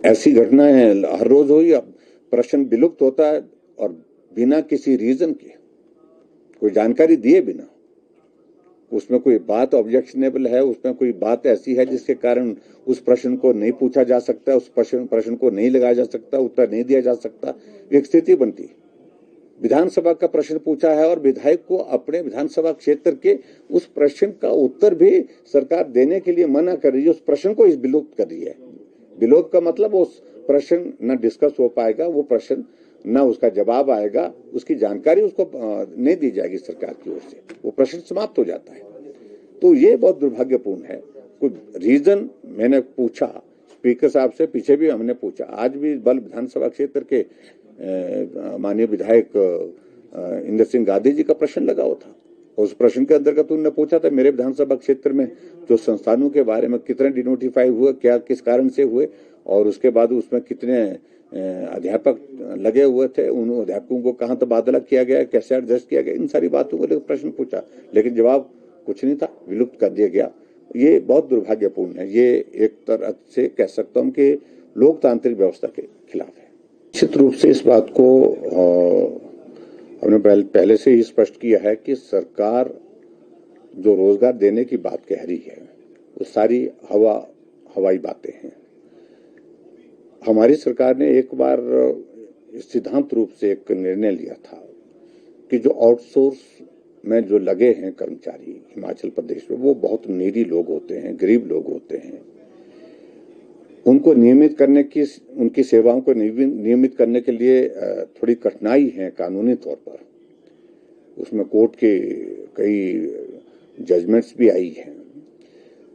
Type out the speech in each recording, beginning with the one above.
ऐसी घटनाएं हर रोज हुई। अब प्रश्न विलुप्त होता है और बिना किसी रीजन के, कोई जानकारी दिए बिना, उसमें कोई बात ऑब्जेक्शनेबल है, उसमें कोई बात ऐसी है जिसके कारण उस प्रश्न को नहीं पूछा जा सकता, उस प्रश्न को नहीं लगाया जा सकता, उत्तर नहीं दिया जा सकता, एक स्थिति बनती। विधानसभा का प्रश्न पूछा है और विधायक को अपने विधानसभा क्षेत्र के उस प्रश्न का उत्तर भी सरकार देने के लिए मना कर रही है, उस प्रश्न को विलुप्त कर रही है। विलोप का मतलब उस प्रश्न न डिस्कस हो पाएगा, वो प्रश्न न उसका जवाब आएगा, उसकी जानकारी उसको नहीं दी जाएगी सरकार की ओर से, वो प्रश्न समाप्त हो जाता है। तो ये बहुत दुर्भाग्यपूर्ण है। कोई रीजन मैंने पूछा स्पीकर साहब से, पीछे भी हमने पूछा, आज भी बल विधानसभा क्षेत्र के माननीय विधायक इंद्र सिंह गांधी जी का प्रश्न लगा हुआ था। उस प्रश्न के अंतर्गत उन्होंने पूछा था मेरे विधानसभा क्षेत्र में जो संस्थानों के बारे में कितने डिनोटिफाई हुए, क्या किस कारण से हुए, और उसके बाद उसमें कितने अध्यापक लगे हुए थे, उन अध्यापकों को कहाँ तबादला किया गया, कैसे एडजस्ट किया गया, इन सारी बातों को लेकर प्रश्न पूछा, लेकिन जवाब कुछ नहीं था, विलुप्त कर दिया गया। ये बहुत दुर्भाग्यपूर्ण है। ये एक तरह से कह सकता हूँ कि लोकतांत्रिक व्यवस्था के खिलाफ है। निश्चित रूप से इस बात को हमने पहले से ही स्पष्ट किया है कि सरकार जो रोजगार देने की बात कह रही है वो सारी हवाई बातें हैं। हमारी सरकार ने एक बार सिद्धांत रूप से एक निर्णय लिया था कि जो आउटसोर्स में जो लगे हैं कर्मचारी हिमाचल प्रदेश में, वो बहुत नीडी लोग होते हैं, गरीब लोग होते हैं। उनको नियमित करने की, उनकी सेवाओं को नियमित करने के लिए थोड़ी कठिनाई है कानूनी तौर पर। उसमें कोर्ट के कई जजमेंट्स भी आई हैं,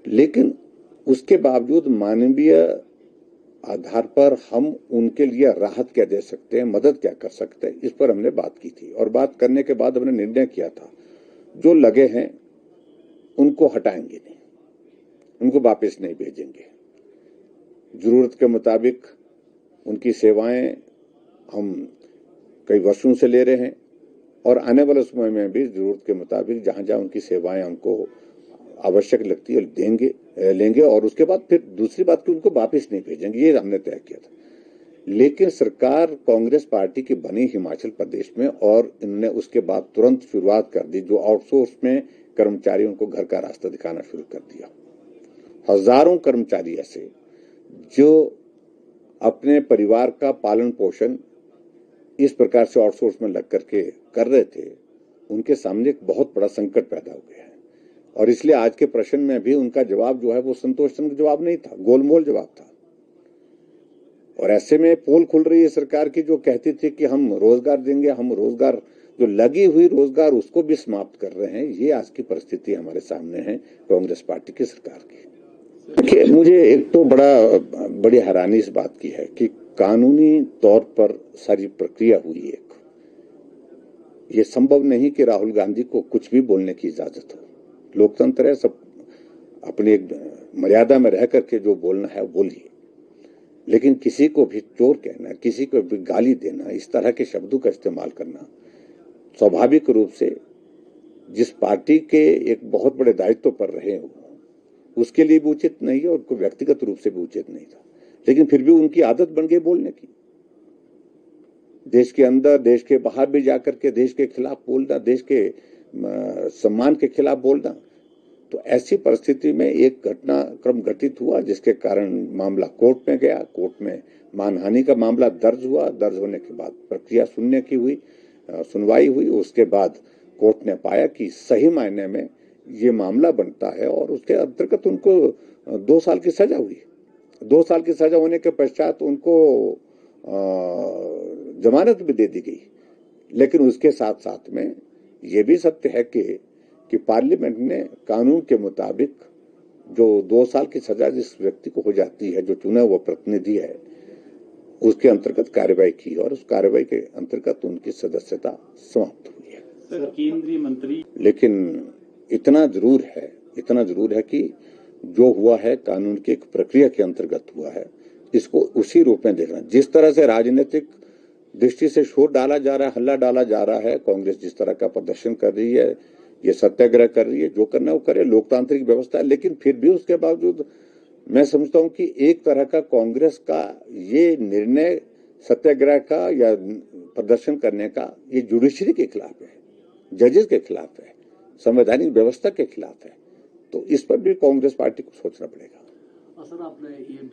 लेकिन उसके बावजूद मानवीय आधार पर हम उनके लिए राहत क्या दे सकते हैं, मदद क्या कर सकते हैं, इस पर हमने बात की थी। और बात करने के बाद हमने निर्णय किया था जो लगे हैं उनको हटाएंगे नहीं, उनको वापस नहीं भेजेंगे। जरूरत के मुताबिक उनकी सेवाएं हम कई वर्षों से ले रहे हैं और आने वाले समय में भी जरूरत के मुताबिक जहां जहां उनकी सेवाएं हमको आवश्यक लगती है लेंगे और उसके बाद फिर दूसरी बात कि उनको वापस नहीं भेजेंगे, ये हमने तय किया था। लेकिन सरकार कांग्रेस पार्टी की बनी हिमाचल प्रदेश में और इन्होंने उसके बाद तुरंत शुरुआत कर दी, जो आउटसोर्स में कर्मचारी उनको घर का रास्ता दिखाना शुरू कर दिया। हजारों कर्मचारी ऐसे जो अपने परिवार का पालन पोषण इस प्रकार से आउटसोर्स में लग करके कर रहे थे, उनके सामने एक बहुत बड़ा संकट पैदा हो गया है। और इसलिए आज के प्रश्न में भी उनका जवाब जो है वो संतोषजनक जवाब नहीं था, गोलमोल जवाब था। और ऐसे में पोल खुल रही है सरकार की, जो कहती थी कि हम रोजगार देंगे, हम रोजगार, जो लगी हुई रोजगार उसको भी समाप्त कर रहे हैं। ये आज की परिस्थिति हमारे सामने है कांग्रेस पार्टी की सरकार की। देखिए, मुझे एक तो बड़ी हैरानी इस बात की है कि कानूनी तौर पर सारी प्रक्रिया हुई एक, ये संभव नहीं कि राहुल गांधी को कुछ भी बोलने की इजाजत हो। लोकतंत्र है, सब अपनी एक मर्यादा में रह करके जो बोलना है बोलिए, लेकिन किसी को भी चोर कहना, किसी को भी गाली देना, इस तरह के शब्दों का इस्तेमाल करना स्वाभाविक रूप से जिस पार्टी के एक बहुत बड़े दायित्व पर रहे हो उसके लिए भी उचित नहीं है और उनको व्यक्तिगत रूप से भी उचित नहीं था। लेकिन फिर भी उनकी आदत बन गई बोलने की, देश के अंदर देश के बाहर भी जाकर के देश के खिलाफ बोलना, देश के सम्मान के खिलाफ बोलना। तो ऐसी परिस्थिति में एक घटनाक्रम घटित हुआ जिसके कारण मामला कोर्ट में गया, कोर्ट में मानहानि का मामला दर्ज हुआ। दर्ज होने के बाद प्रक्रिया सुनने की हुई, सुनवाई हुई। उसके बाद कोर्ट ने पाया कि सही मायने में ये मामला बनता है और उसके अंतर्गत उनको 2 साल की सजा हुई। 2 साल की सजा होने के पश्चात उनको जमानत भी दे दी गई। लेकिन उसके साथ साथ में ये भी सत्य है कि पार्लियामेंट ने कानून के मुताबिक जो 2 साल की सजा जिस व्यक्ति को हो जाती है, जो चुना हुआ प्रतिनिधि है, उसके अंतर्गत कार्रवाई की और उस कार्रवाई के अंतर्गत उनकी सदस्यता समाप्त हुई है। सर, केंद्रीय मंत्री, लेकिन इतना जरूर है कि जो हुआ है कानून की एक प्रक्रिया के अंतर्गत हुआ है, इसको उसी रूप में देखना। जिस तरह से राजनीतिक दृष्टि से शोर डाला जा रहा है, हल्ला डाला जा रहा है, कांग्रेस जिस तरह का प्रदर्शन कर रही है, ये सत्याग्रह कर रही है, जो करना वो करे, लोकतांत्रिक व्यवस्था है। लेकिन फिर भी उसके बावजूद मैं समझता हूं कि एक तरह का कांग्रेस का ये निर्णय सत्याग्रह का या प्रदर्शन करने का ये जुडिशरी के खिलाफ है, जजेस के खिलाफ है, संवैधानिक व्यवस्था के खिलाफ है। तो इस पर भी कांग्रेस पार्टी को सोचना पड़ेगा। सर आपने ये